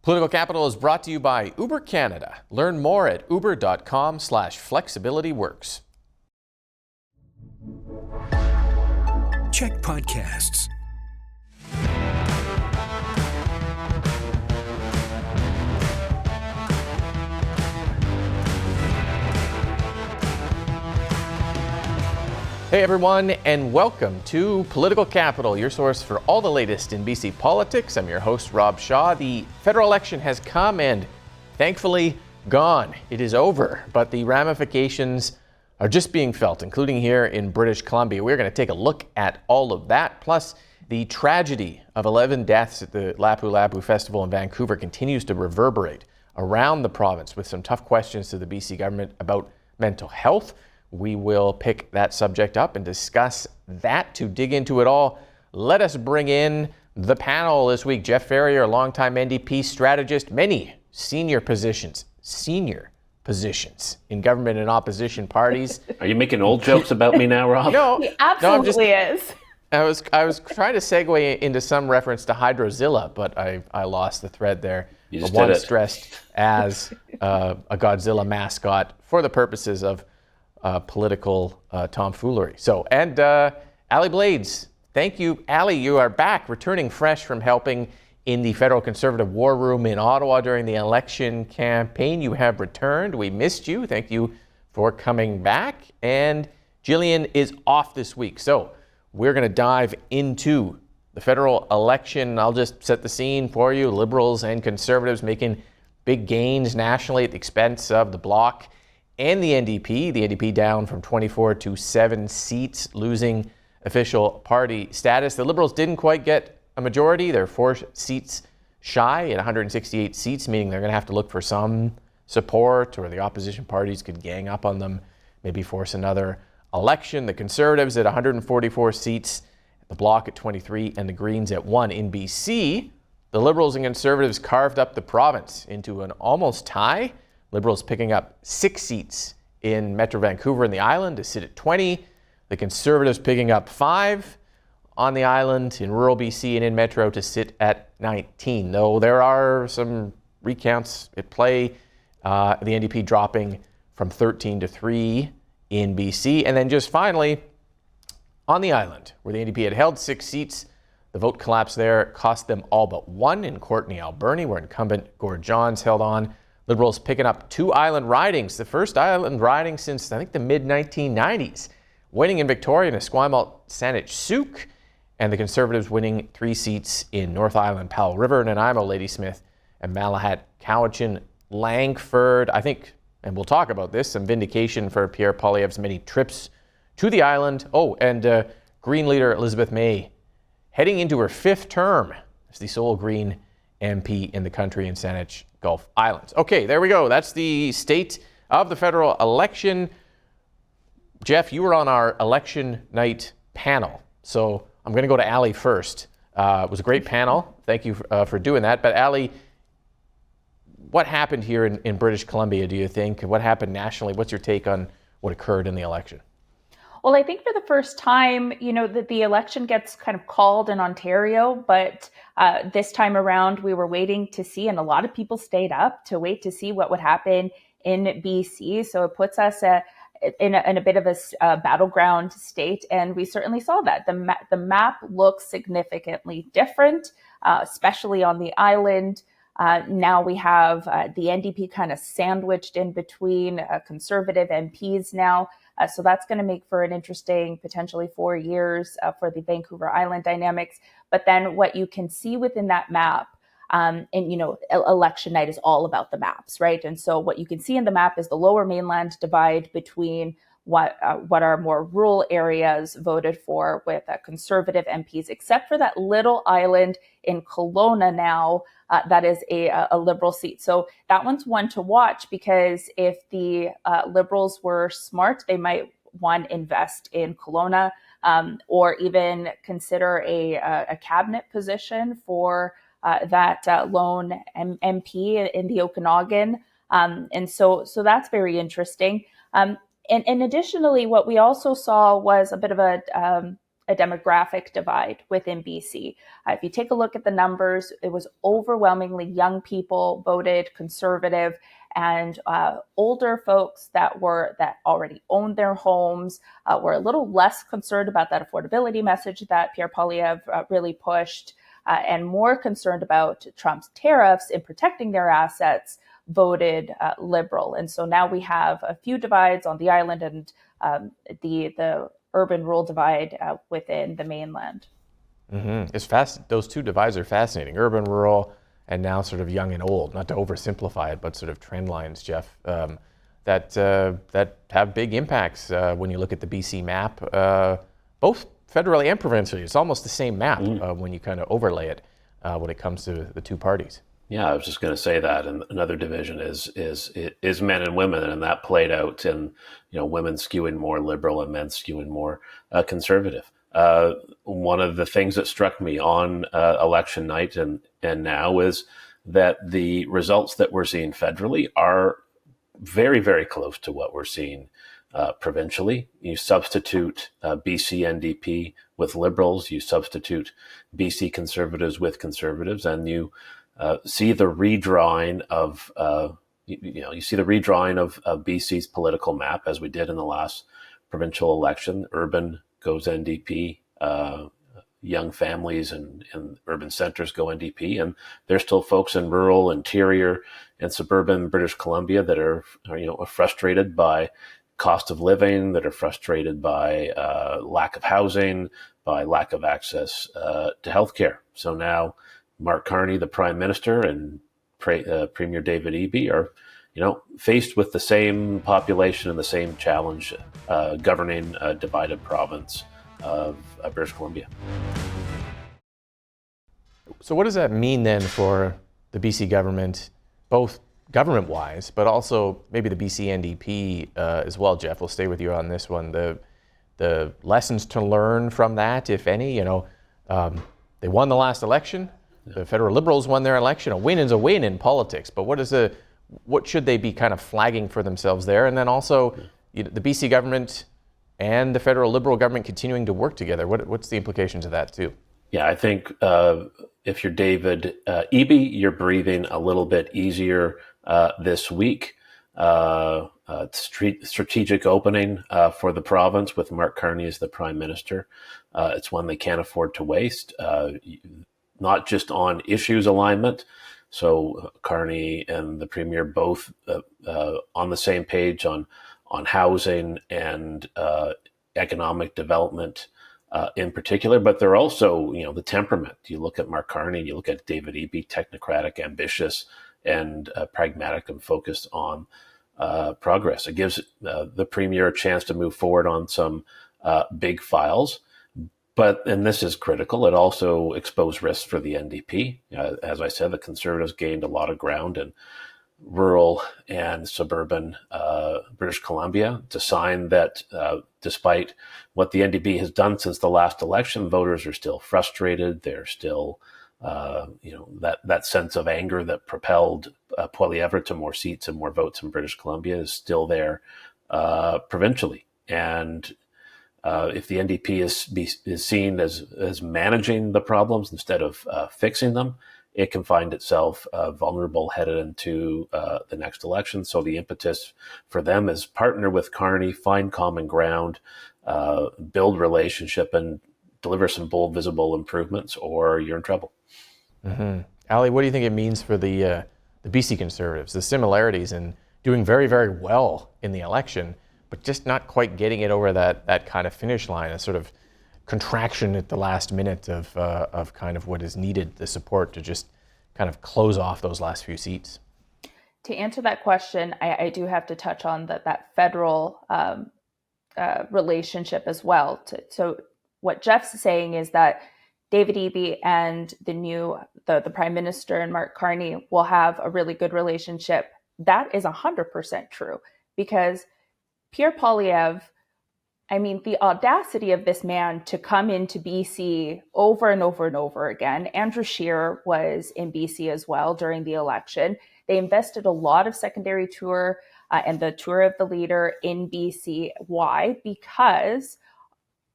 Political Capital is brought to you by Uber Canada. Learn more at uber.com/flexibilityworks. CHEK Podcasts. Hey everyone, and welcome to Political Capital, your source for all the latest in BC politics. I'm your host, Rob Shaw. The federal election has come and thankfully gone. It is over, but the ramifications are just being felt, including here in British Columbia. We're going to take a look at all of that, plus the tragedy of 11 deaths at the Lapu Lapu Festival in Vancouver continues to reverberate around the province with some tough questions to the BC government about mental health. We will pick that subject up and discuss that. To dig into it all, let us bring in the panel this week. Jeff Ferrier, longtime NDP strategist, many senior positions in government and opposition parties. Are you making old jokes about me now, Rob? No, he absolutely is. I was trying to segue into some reference to Hydrozilla, but I lost the thread there. You just once dressed as a Godzilla mascot for the purposes of political tomfoolery. So, and Allie Blades, thank you. Allie, you are back, returning fresh from helping in the federal Conservative war room in Ottawa during the election campaign. You have returned. We missed you. Thank you for coming back. And Jillian is off this week. So we're going to dive into the federal election. I'll just set the scene for you. Liberals and Conservatives making big gains nationally at the expense of the Bloc and the NDP. The NDP down from 24 to 7 seats, losing official party status. The Liberals didn't quite get a majority. They're 4 seats shy at 168 seats, meaning they're going to have to look for some support, or the opposition parties could gang up on them, maybe force another election. The Conservatives at 144 seats, the Bloc at 23, and the Greens at 1. In BC, the Liberals and Conservatives carved up the province into an almost tie. Liberals picking up 6 seats in Metro Vancouver and the island to sit at 20. The Conservatives picking up 5 on the island, in rural BC and in Metro to sit at 19. Though there are some recounts at play, the NDP dropping from 13 to 3 in BC. And then just finally, on the island, where the NDP had held 6 seats, the vote collapse there cost them all but 1 in Courtenay, Alberni, where incumbent Gord Johns held on. Liberals picking up 2 island ridings, the first island riding since, I think, the mid-1990s. Winning in Victoria and Esquimalt, Saanich-Sooke, and the Conservatives winning 3 seats in North Island, Powell River, Nanaimo, Ladysmith, and Malahat, Cowichan, Langford. I think, and we'll talk about this, some vindication for Pierre Poilievre's many trips to the island. Oh, and Green leader Elizabeth May heading into her 5th term as the sole Green MP in the country in Saanich Gulf Islands. Okay, there we go. That's the state of the federal election. Jeff, you were on our election night panel, so I'm going to go to Allie first. It was a great panel. Thank you for doing that. But Allie, what happened here in British Columbia, do you think? What happened nationally? What's your take on what occurred in the election? Well, I think for the first time, that the election gets kind of called in Ontario, but this time around we were waiting to see, and a lot of people stayed up to wait to see what would happen in BC. So it puts us in a bit of a battleground state, and we certainly saw that. The map looks significantly different, especially on the island. Now we have the NDP kind of sandwiched in between Conservative MPs now. So that's going to make for an interesting, potentially 4 years for the Vancouver Island dynamics. But then what you can see within that map, election night is all about the maps, right? And so what you can see in the map is the Lower Mainland divide between what are more rural areas voted for with Conservative MPs, except for that little island in Kelowna now, that is a Liberal seat. So that one's one to watch, because if the Liberals were smart, they might, one, invest in Kelowna, or even consider a cabinet position for that lone MP in the Okanagan. And so that's very interesting. And additionally, what we also saw was a bit of a a demographic divide within BC. If you take a look at the numbers, it was overwhelmingly young people voted Conservative, and older folks that already owned their homes were a little less concerned about that affordability message that Pierre Poilievre really pushed, and more concerned about Trump's tariffs in protecting their assets, voted Liberal. And so now we have a few divides on the island and the urban-rural divide within the mainland. It's fast. Those two divides are fascinating: urban-rural, and now sort of young and old. Not to oversimplify it, but sort of trend lines, Jeff, that have big impacts when you look at the BC map, both federally and provincially. It's almost the same map when you kind of overlay it when it comes to the two parties. Yeah, I was just going to say that. And another division is men and women, and that played out in women skewing more liberal and men skewing more conservative. One of the things that struck me on election night and now is that the results that we're seeing federally are very, very close to what we're seeing provincially. You substitute BC NDP with Liberals, you substitute BC Conservatives with Conservatives, and you see the redrawing of BC's political map, as we did in the last provincial election. Urban goes NDP, young families and urban centers go NDP, and there's still folks in rural, interior, and suburban British Columbia that are frustrated by cost of living, that are frustrated by lack of housing, by lack of access to healthcare. So now Mark Carney, the Prime Minister, and Premier David Eby are faced with the same population and the same challenge governing a divided province of British Columbia. So what does that mean then for the BC government, both government-wise, but also maybe the BC NDP as well, Jeff? We'll stay with you on this one. The lessons to learn from that, if any. They won the last election. The federal Liberals won their election. A win is a win in politics, but what should they be kind of flagging for themselves there? And then also the BC government and the federal Liberal government continuing to work together. What's the implications of that too? Yeah, I think if you're David Eby, you're breathing a little bit easier this week. Strategic opening for the province with Mark Carney as the Prime Minister. It's one they can't afford to waste, not just on issues alignment. So Carney and the Premier both on the same page on housing and economic development in particular, but they're also, the temperament. You look at Mark Carney, you look at David Eby, technocratic, ambitious, and pragmatic and focused on progress. It gives the Premier a chance to move forward on some big files. And this is critical, it also exposed risks for the NDP. As I said, the Conservatives gained a lot of ground in rural and suburban British Columbia. It's a sign that despite what the NDP has done since the last election, voters are still frustrated. They're still, that sense of anger that propelled Poilievre to more seats and more votes in British Columbia is still there provincially. And if the NDP is seen as managing the problems instead of fixing them, it can find itself vulnerable headed into the next election. So the impetus for them is partner with Carney, find common ground, build relationship, and deliver some bold, visible improvements, or you're in trouble. Mm-hmm. Allie, what do you think it means for the BC Conservatives? The similarities in doing very, very well in the election, but just not quite getting it over that kind of finish line, a sort of contraction at the last minute of kind of what is needed, the support to just kind of close off those last few seats. To answer that question, I do have to touch on that federal relationship as well. So what Jeff's saying is that David Eby and the Prime Minister and Mark Carney will have a really good relationship. That is 100% true, because Pierre Poilievre, the audacity of this man to come into BC over and over and over again. Andrew Scheer was in BC as well during the election. They invested a lot of secondary tour and the tour of the leader in BC. Why? Because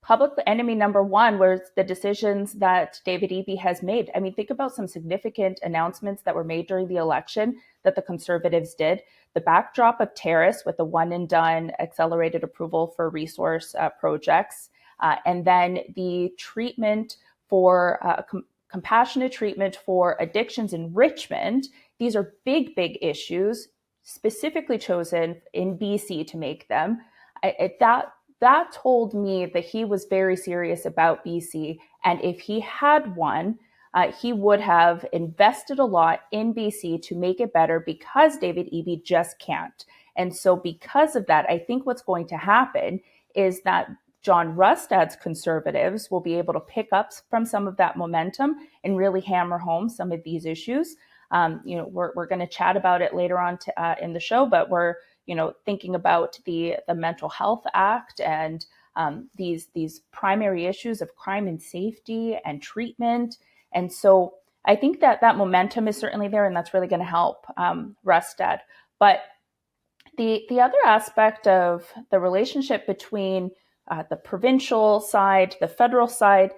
public enemy number one was the decisions that David Eby has made. I mean, think about some significant announcements that were made during the election that the Conservatives did. The backdrop of Terrace with the one and done accelerated approval for resource projects, and then the treatment for compassionate treatment for addictions in Richmond. These are big, big issues, specifically chosen in BC to make them. That told me that he was very serious about BC. And if he had won, he would have invested a lot in BC to make it better, because David Eby just can't. And so because of that, I think what's going to happen is that John Rustad's Conservatives will be able to pick up from some of that momentum and really hammer home some of these issues. We're going to chat about it later on in the show, but we're thinking about the Mental Health Act and these primary issues of crime and safety and treatment. And so I think that momentum is certainly there, and that's really going to help Rustad. But the other aspect of the relationship between the provincial side, the federal side,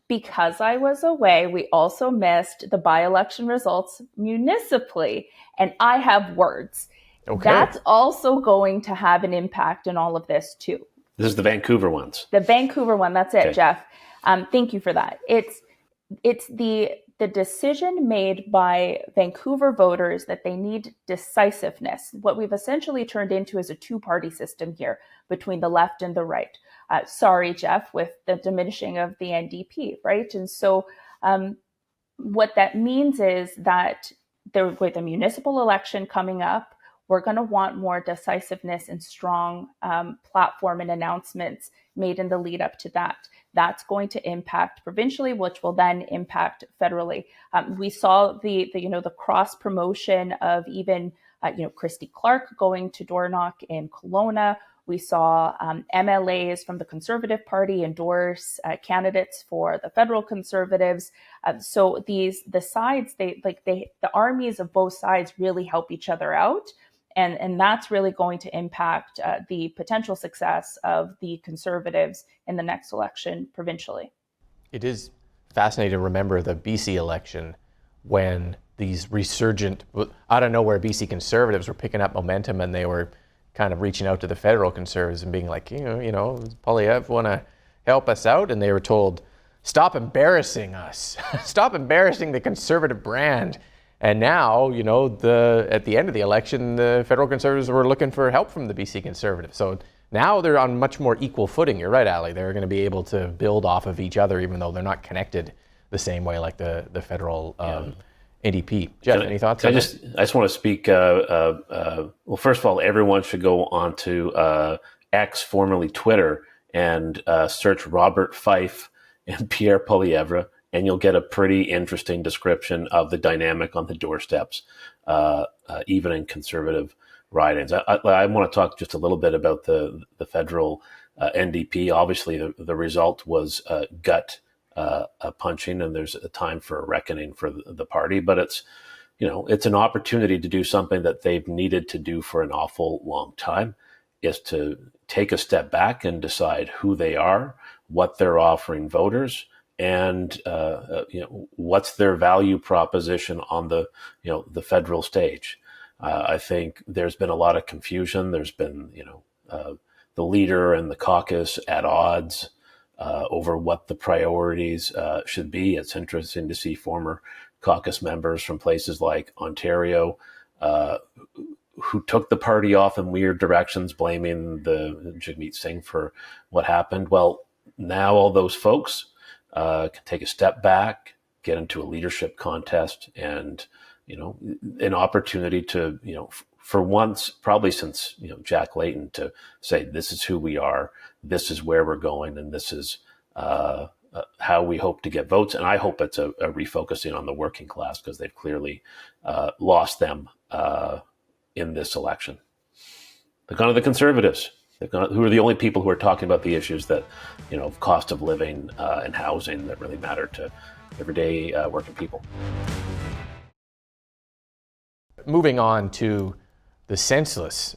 because I was away, we also missed the by-election results municipally, and I have words. Okay. That's also going to have an impact in all of this too. This is the Vancouver ones. The Vancouver one, that's it, okay. Jeff. Thank you for that. It's the decision made by Vancouver voters that they need decisiveness. What we've essentially turned into is a two-party system here between the left and the right. Sorry, Jeff, with the diminishing of the NDP, right? And so what that means is that with a municipal election coming up, we're going to want more decisiveness and strong platform and announcements made in the lead up to that. That's going to impact provincially, which will then impact federally. We saw the cross promotion of even Christy Clark going to door knock in Kelowna. We saw MLAs from the Conservative Party endorse candidates for the federal Conservatives. So the sides, the armies of both sides really help each other out. And that's really going to impact the potential success of the Conservatives in the next election provincially. It is fascinating to remember the BC election when these resurgent, out of nowhere, BC Conservatives were picking up momentum, and they were kind of reaching out to the federal Conservatives and being like, does Poilievre want to help us out? And they were told, stop embarrassing us. Stop embarrassing the Conservative brand. And now, at the end of the election, the federal Conservatives were looking for help from the BC Conservatives. So now they're on much more equal footing. You're right, Allie. They're going to be able to build off of each other, even though they're not connected the same way like the federal NDP. Jeff, any thoughts on that? I just want to speak. Well, first of all, everyone should go on to X, formerly Twitter, and search Robert Fife and Pierre Poilievre, and you'll get a pretty interesting description of the dynamic on the doorsteps, even in Conservative ridings. I want to talk just a little bit about the federal NDP. Obviously, the result was gut punching, and there's a time for a reckoning for the party. But it's an opportunity to do something that they've needed to do for an awful long time, is to take a step back and decide who they are, what they're offering voters, and what's their value proposition on the federal stage. I think there's been a lot of confusion. There's been the leader and the caucus at odds over what the priorities should be. It's interesting to see former caucus members from places like Ontario who took the party off in weird directions, blaming the Jagmeet Singh for what happened. Well, now all those folks can take a step back, get into a leadership contest, and an opportunity to for once, probably since Jack Layton, to say this is who we are, this is where we're going, and this is how we hope to get votes. And I hope it's a refocusing on the working class, because they've clearly lost them in this election. They've gone to the Conservatives, who are the only people who are talking about the issues that, cost of living and housing that really matter to everyday working people. Moving on to the senseless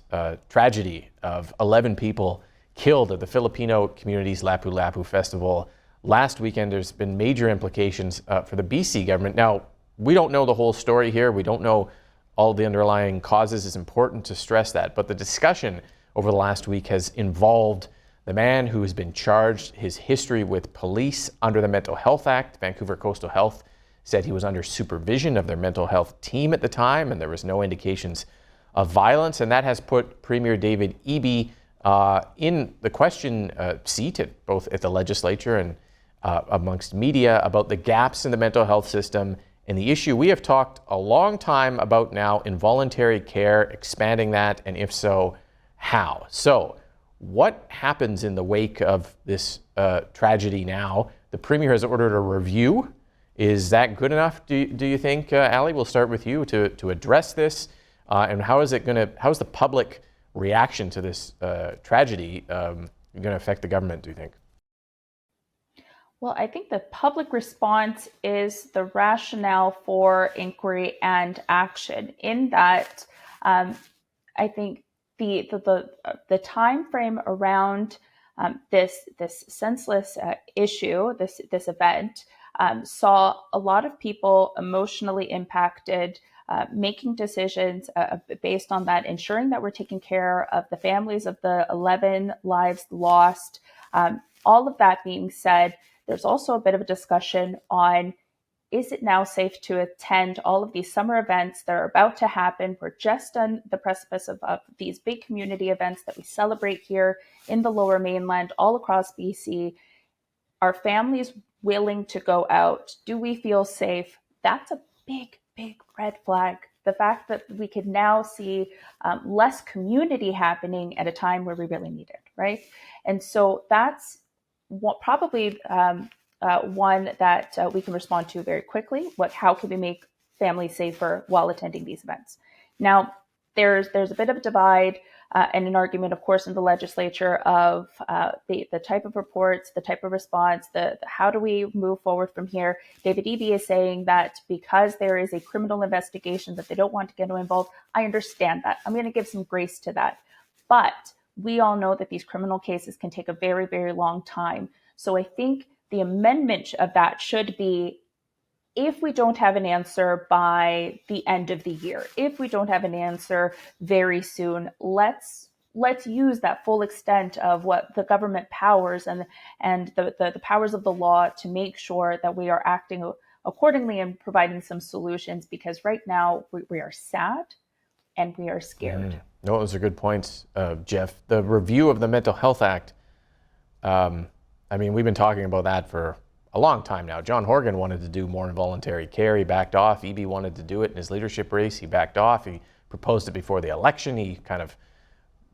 tragedy of 11 people killed at the Filipino community's Lapu Lapu festival last weekend. There's been major implications for the BC government. Now, we don't know the whole story here. We don't know all the underlying causes. It's important to stress that. But the discussion over the last week has involved the man who has been charged, his history with police under the Mental Health Act. Vancouver Coastal Health said he was under supervision of their mental health team at the time, and there was no indications of violence. And that has put Premier David Eby in the question seat, both at the legislature and amongst media, about the gaps in the mental health system and the issue we have talked a long time about now, involuntary care, expanding that, and if so, how? So what happens in the wake of this tragedy now? The Premier has ordered a review. Is that good enough, do you think, Allie? We'll start with you to address this. And how's the public reaction to this tragedy going to affect the government, do you think? Well, I think the public response is the rationale for inquiry and action. In that, I think the time frame around this senseless issue, this event, saw a lot of people emotionally impacted, making decisions based on that, ensuring that we're taking care of the families of the 11 lives lost. All of that being said, there's also a bit of a discussion on, is it now safe to attend all of these summer events that are about to happen? We're just on the precipice of these big community events that we celebrate here in the Lower Mainland, all across BC. Are families willing to go out? Do we feel safe? That's a big, big red flag. The fact that we could now see less community happening at a time where we really need it, right? And so that's probably one that we can respond to very quickly. How can we make families safer while attending these events? Now, there's a bit of a divide and an argument, of course, in the legislature of the type of reports, the type of response, the how do we move forward from here? David Eby is saying that because there is a criminal investigation that they don't want to get involved. I understand that. I'm going to give some grace to that. But we all know that these criminal cases can take a very, very long time. So I think the amendment of that should be, if we don't have an answer by the end of the year, if we don't have an answer very soon, let's use that full extent of what the government powers and the powers of the law to make sure that we are acting accordingly and providing some solutions, because right now we are sad and we are scared. No, those are good points, Jeff. The review of the Mental Health Act, we've been talking about that for a long time now. John Horgan wanted to do more involuntary care. He backed off. Eby wanted to do it in his leadership race. He backed off. He proposed it before the election. He kind of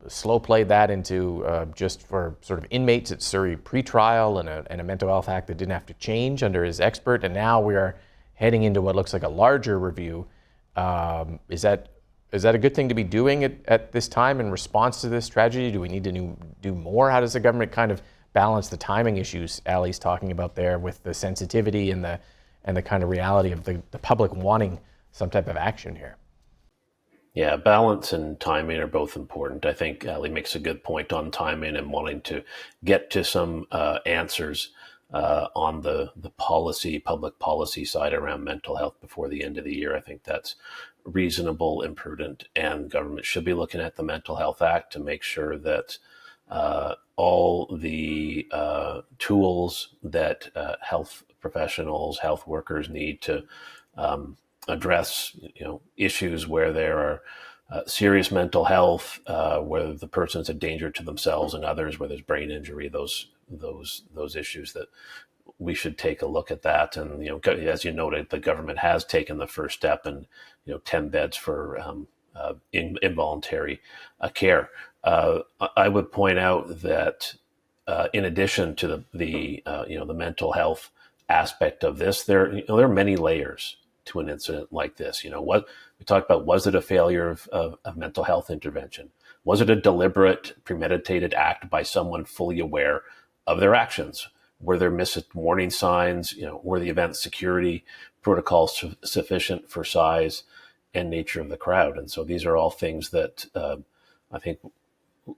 slow played that into just for sort of inmates at Surrey pretrial and a Mental Health Act that didn't have to change under his expert. And now we are heading into what looks like a larger review. Is that a good thing to be doing at this time in response to this tragedy? Do we need to do more? How does the government kind of balance the timing issues Allie's talking about there with the sensitivity and the kind of reality of the public wanting some type of action here? Yeah, balance and timing are both important. I think Allie makes a good point on timing and wanting to get to some answers on the public policy side around mental health before the end of the year. I think that's reasonable and prudent, and government should be looking at the Mental Health Act to make sure that all the tools that health professionals, health workers need to address, issues where there are serious mental health, where the person's a danger to themselves and others, where there's brain injury, those issues, that we should take a look at that. And, as you noted, the government has taken the first step, and 10 beds for involuntary care. I would point out that in addition to the mental health aspect of this, there are many layers to an incident like this. What we talked about, was it a failure of mental health intervention? Was it a deliberate, premeditated act by someone fully aware of their actions? Were there missed warning signs? Were the event security protocols sufficient for size and nature of the crowd? And so these are all things that I think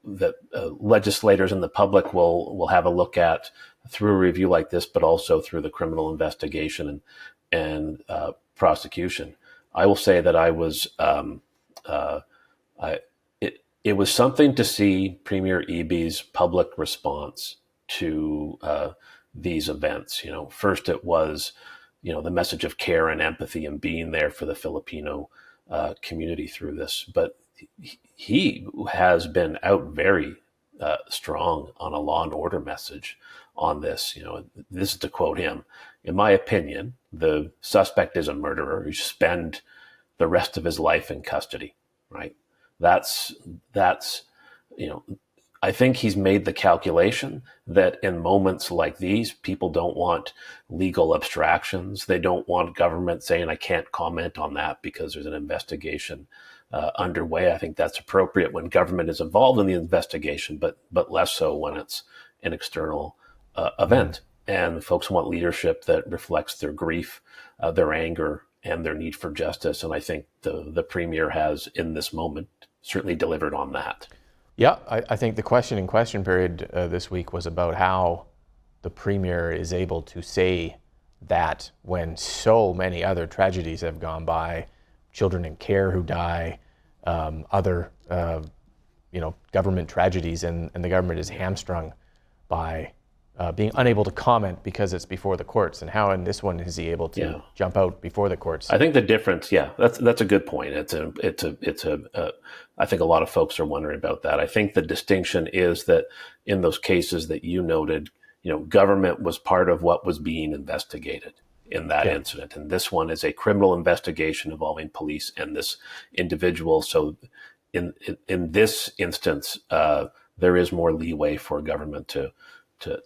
legislators and the public will have a look at through a review like this, but also through the criminal investigation and prosecution. I will say that I was it was something to see Premier Eby's public response to these events. First it was the message of care and empathy and being there for the Filipino community through this, but he has been out very strong on a law and order message on this. This is to quote him: "In my opinion, the suspect is a murderer who should spend the rest of his life in custody." Right? That's I think he's made the calculation that in moments like these, people don't want legal abstractions. They don't want government saying, "I can't comment on that because there's an investigation underway." I think that's appropriate when government is involved in the investigation, but less so when it's an external event. And folks want leadership that reflects their grief, their anger, and their need for justice. And I think the Premier has, in this moment, certainly delivered on that. Yeah, I think the question in question period this week was about how the Premier is able to say that when so many other tragedies have gone by, children in care who die, other government tragedies, and the government is hamstrung by being unable to comment because it's before the courts. And how in this one is he able to jump out before the courts? I think the difference, that's a good point. I think a lot of folks are wondering about that. I think the distinction is that in those cases that you noted, government was part of what was being investigated in that incident. And this one is a criminal investigation involving police and this individual. So in this instance, there is more leeway for government to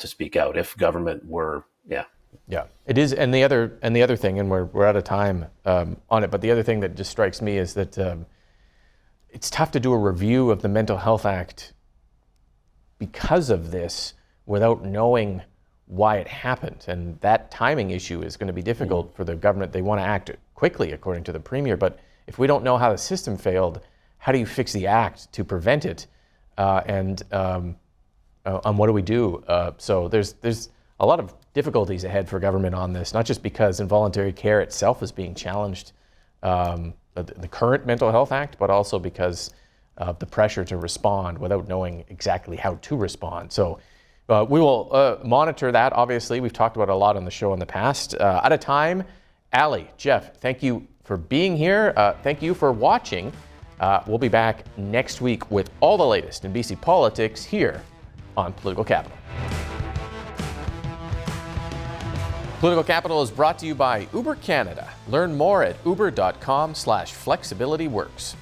speak out. If government were, Yeah, it is. And the other thing, and we're out of time on it, but the other thing that just strikes me is that it's tough to do a review of the Mental Health Act because of this without knowing why it happened. And that timing issue is going to be difficult for the government. They want to act quickly, according to the Premier, but if we don't know how the system failed, how do you fix the act to prevent it? And what do we do? So there's a lot of difficulties ahead for government on this, not just because involuntary care itself is being challenged, the current Mental Health Act, but also because of the pressure to respond without knowing exactly how to respond. So we will monitor that, obviously. We've talked about it a lot on the show in the past. Out of time, Allie, Jeff, thank you for being here. Thank you for watching. We'll be back next week with all the latest in BC politics here on Political Capital. Political Capital is brought to you by Uber Canada. Learn more at uber.com/flexibilityworks.